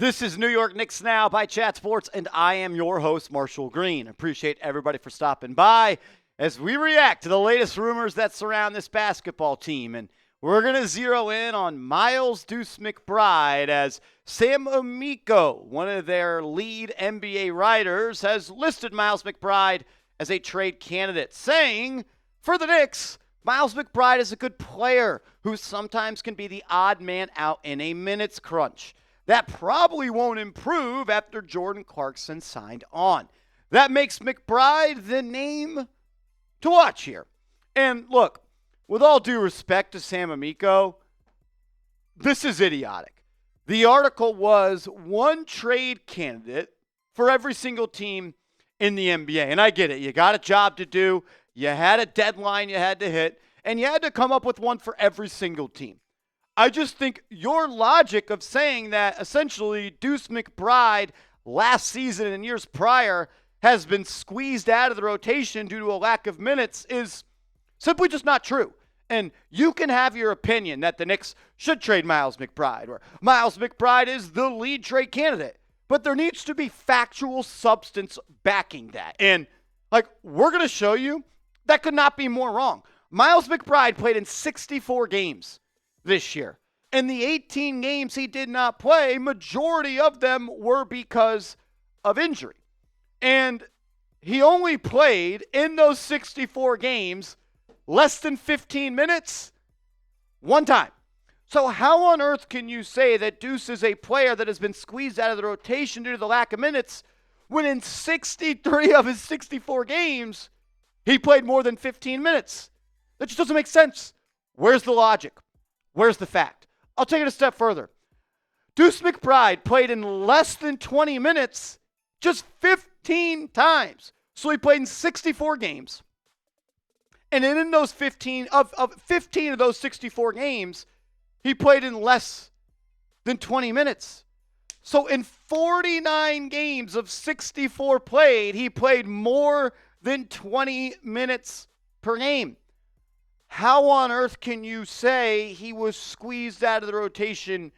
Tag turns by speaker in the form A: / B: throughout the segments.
A: This is New York Knicks Now by Chat Sports, and I am your host, Marshall Green. Appreciate everybody for stopping by as we react to the latest rumors that surround this basketball team. And we're going to zero in on Miles Deuce McBride as Sam Amico, one of their lead NBA writers, has listed Miles McBride as a trade candidate, saying, for the Knicks, Miles McBride is a good player who sometimes can be the odd man out in a minutes crunch. That probably won't improve after Jordan Clarkson signed on. That makes McBride the name to watch here. And look, with all due respect to Sam Amico, this is idiotic. The article was one trade candidate for every single team in the NBA. And I get it. You got a job to do. You had a deadline you had to hit. And you had to come up with one for every single team. I just think your logic of saying that essentially Deuce McBride last season and years prior has been squeezed out of the rotation due to a lack of minutes is simply just not true. And you can have your opinion that the Knicks should trade Miles McBride or Miles McBride is the lead trade candidate. But there needs to be factual substance backing that. And we're going to show you that could not be more wrong. Miles McBride played in 64 games this year. In the 18 games he did not play, majority of them were because of injury. And he only played in those 64 games less than 15 minutes one time. So how on earth can you say that Deuce is a player that has been squeezed out of the rotation due to the lack of minutes when in 63 of his 64 games he played more than 15 minutes? That just doesn't make sense. Where's the logic? Where's the fact? I'll take it a step further. Deuce McBride played in less than 20 minutes just 15 times. So he played in 64 games. And in those 15 of those 64 games, he played in less than 20 minutes. So in 49 games of 64 played, he played more than 20 minutes per game. How on earth can you say he was squeezed out of the rotation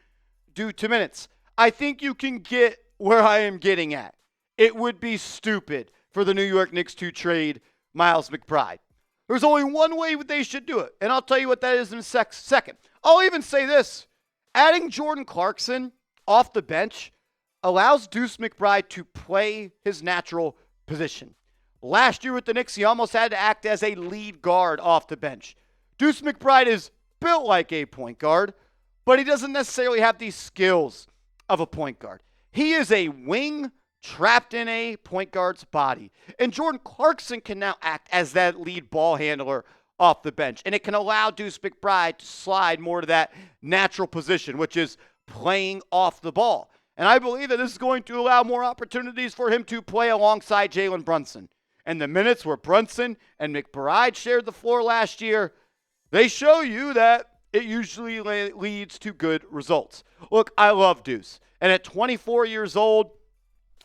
A: due to minutes? I think you can get where I am getting at. It would be stupid for the New York Knicks to trade Miles McBride. There's only one way they should do it, and I'll tell you what that is in a second. I'll even say this. Adding Jordan Clarkson off the bench allows Deuce McBride to play his natural position. Last year with the Knicks, he almost had to act as a lead guard off the bench. Deuce McBride is built like a point guard, but he doesn't necessarily have these skills of a point guard. He is a wing trapped in a point guard's body. And Jordan Clarkson can now act as that lead ball handler off the bench. And it can allow Deuce McBride to slide more to that natural position, which is playing off the ball. And I believe that this is going to allow more opportunities for him to play alongside Jalen Brunson. And the minutes where Brunson and McBride shared the floor last year, they show you that it usually leads to good results. Look, I love Deuce. And at 24 years old,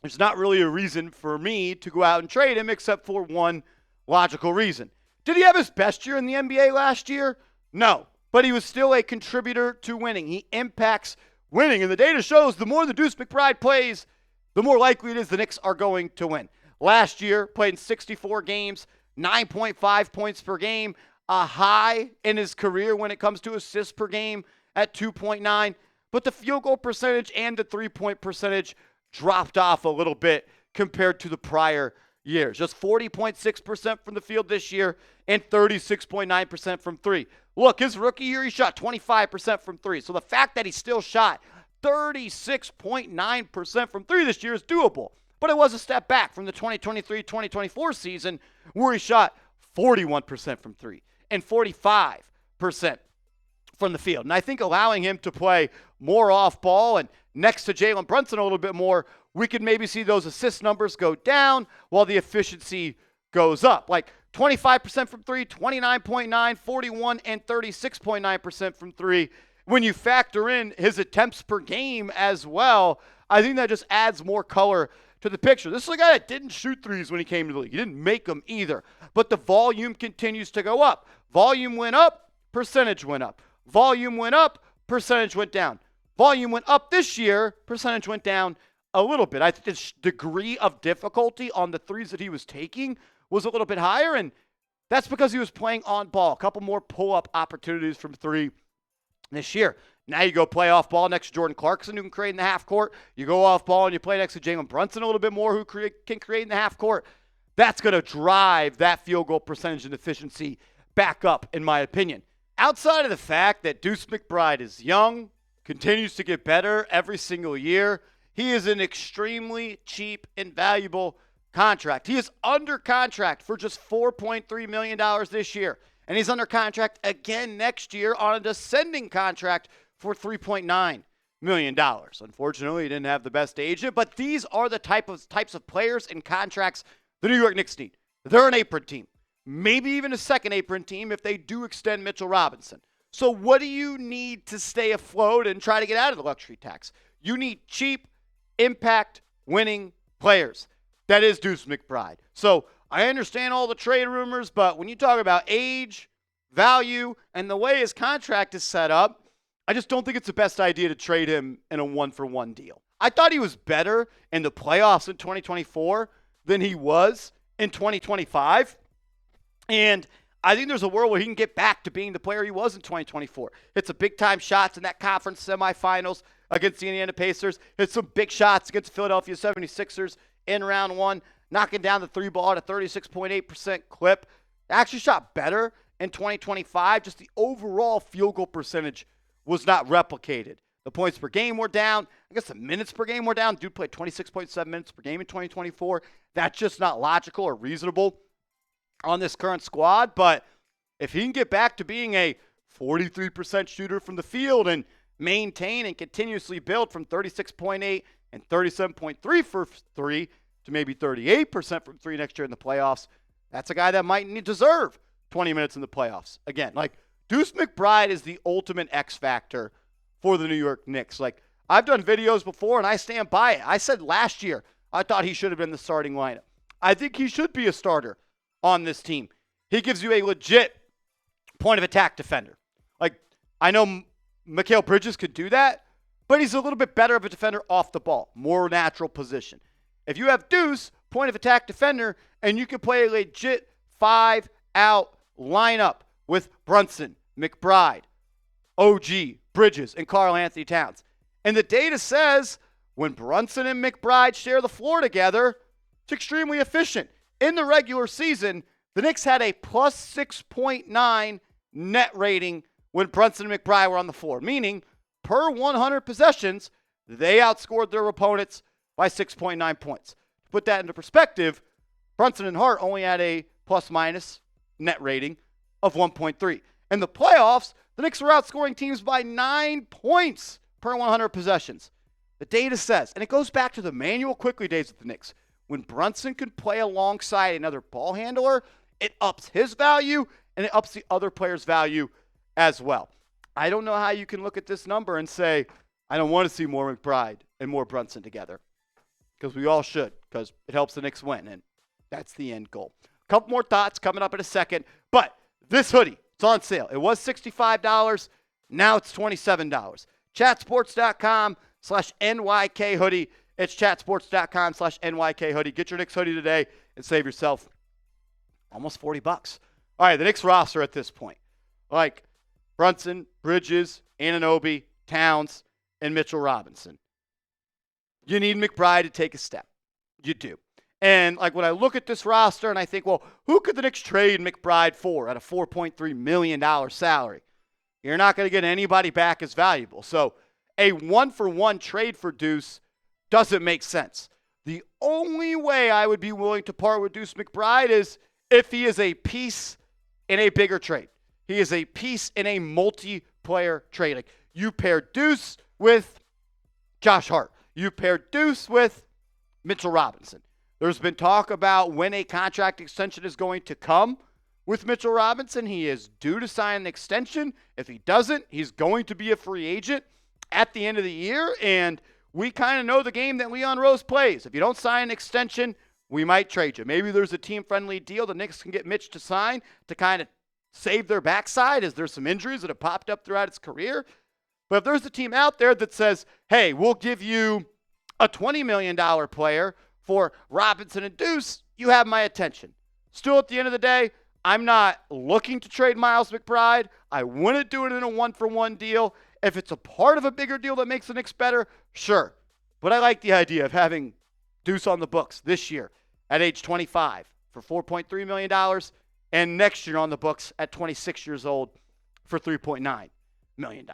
A: there's not really a reason for me to go out and trade him except for one logical reason. Did he have his best year in the NBA last year? No. But he was still a contributor to winning. He impacts winning. And the data shows the more the Deuce McBride plays, the more likely it is the Knicks are going to win. Last year, played in 64 games, 9.5 points per game, a high in his career when it comes to assists per game at 2.9. But the field goal percentage and the three-point percentage dropped off a little bit compared to the prior years. Just 40.6% from the field this year and 36.9% from three. Look, his rookie year, he shot 25% from three. So the fact that he still shot 36.9% from three this year is doable. But it was a step back from the 2023-2024 season where he shot 41% from three and 45% from the field. And I think allowing him to play more off ball and next to Jalen Brunson a little bit more, we could maybe see those assist numbers go down while the efficiency goes up. Like 25% from three, 29.9, 41, and 36.9% from three. When you factor in his attempts per game as well, I think that just adds more color to the picture. This is a guy that didn't shoot threes when he came to the league. He didn't make them either. But the volume continues to go up. Volume went up, percentage went up. Volume went up, percentage went down. volume went up this year, percentage went down a little bit. I think the degree of difficulty on the threes that he was taking was a little bit higher, and that's because he was playing on ball. A couple more pull-up opportunities from three this year. Now you go play off ball next to Jordan Clarkson, who can create in the half court. You go off ball and you play next to Jalen Brunson a little bit more, who can create in the half court. That's going to drive that field goal percentage and efficiency back up, in my opinion. Outside of the fact that Deuce McBride is young, continues to get better every single year, he is an extremely cheap and valuable contract. He is under contract for just $4.3 million this year. And he's under contract again next year on a descending contract for $3.9 million. Unfortunately, he didn't have the best agent, but these are the types of players and contracts the New York Knicks need. They're an apron team, maybe even a second apron team if they do extend Mitchell Robinson. So what do you need to stay afloat and try to get out of the luxury tax? You need cheap, impact, winning players. That is Deuce McBride. So I understand all the trade rumors, but when you talk about age, value, and the way his contract is set up, I just don't think it's the best idea to trade him in a one-for-one deal. I thought he was better in the playoffs in 2024 than he was in 2025. And I think there's a world where he can get back to being the player he was in 2024. Hit some big-time shots in that conference semifinals against the Indiana Pacers. Hit some big shots against the Philadelphia 76ers in round one, knocking down the three ball at a 36.8% clip. Actually shot better in 2025. Just the overall field goal percentage was not replicated. The points per game were down. I guess the minutes per game were down. Dude played 26.7 minutes per game in 2024. That's just not logical or reasonable on this current squad. But if he can get back to being a 43% shooter from the field and maintain and continuously build from 36.8 and 37.3 for three to maybe 38% from three next year in the playoffs, that's a guy that might deserve 20 minutes in the playoffs. Again, like Deuce McBride is the ultimate X factor for the New York Knicks. Like, I've done videos before and I stand by it. I said last year I thought he should have been the starting lineup. I think he should be a starter on this team. He gives you a legit point of attack defender. Like, I know Mikal Bridges could do that, but he's a little bit better of a defender off the ball, more natural position. If you have Deuce, point of attack defender, and you can play a legit 5-out lineup with Brunson, McBride, OG, Bridges, and Karl-Anthony Towns. And the data says when Brunson and McBride share the floor together, it's extremely efficient. In the regular season, the Knicks had a plus 6.9 net rating when Brunson and McBride were on the floor, meaning per 100 possessions, they outscored their opponents by 6.9 points. To put that into perspective, Brunson and Hart only had a plus-minus net rating of 1.3. In the playoffs, the Knicks were outscoring teams by 9 points per 100 possessions. The data says, and it goes back to the Manuel Quickley days of the Knicks, when Brunson could play alongside another ball handler, it ups his value and it ups the other player's value as well. I don't know how you can look at this number and say, I don't want to see more McBride and more Brunson together. Because we all should, because it helps the Knicks win, and that's the end goal. A couple more thoughts coming up in a second, but this hoodie, it's on sale. It was $65. Now it's $27. Chatsports.com/NYK hoodie. It's chatsports.com/NYK hoodie. Get your Knicks hoodie today and save yourself almost $40. All right, the Knicks roster at this point. Like Brunson, Bridges, Anunoby, Towns, and Mitchell Robinson. You need McBride to take a step. You do. And like when I look at this roster and I think, well, who could the Knicks trade McBride for at a $4.3 million salary? You're not going to get anybody back as valuable. So a one-for-one trade for Deuce doesn't make sense. The only way I would be willing to part with Deuce McBride is if he is a piece in a bigger trade. He is a piece in a multiplayer trade. Like you pair Deuce with Josh Hart. You pair Deuce with Mitchell Robinson. There's been talk about when a contract extension is going to come with Mitchell Robinson. He is due to sign an extension. If he doesn't, he's going to be a free agent at the end of the year. And we kind of know the game that Leon Rose plays. If you don't sign an extension, we might trade you. Maybe there's a team-friendly deal the Knicks can get Mitch to sign to kind of save their backside as there's some injuries that have popped up throughout his career. But if there's a team out there that says, hey, we'll give you a $20 million player for Robinson and Deuce, you have my attention. Still, at the end of the day, I'm not looking to trade Miles McBride. I wouldn't do it in a one-for-one deal. If it's a part of a bigger deal that makes the Knicks better, sure. But I like the idea of having Deuce on the books this year at age 25 for $4.3 million and next year on the books at 26 years old for $3.9 million.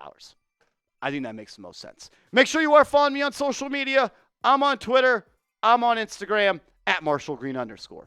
A: I think that makes the most sense. Make sure you are following me on social media. I'm on Twitter. I'm on Instagram at @MarshallGreen_.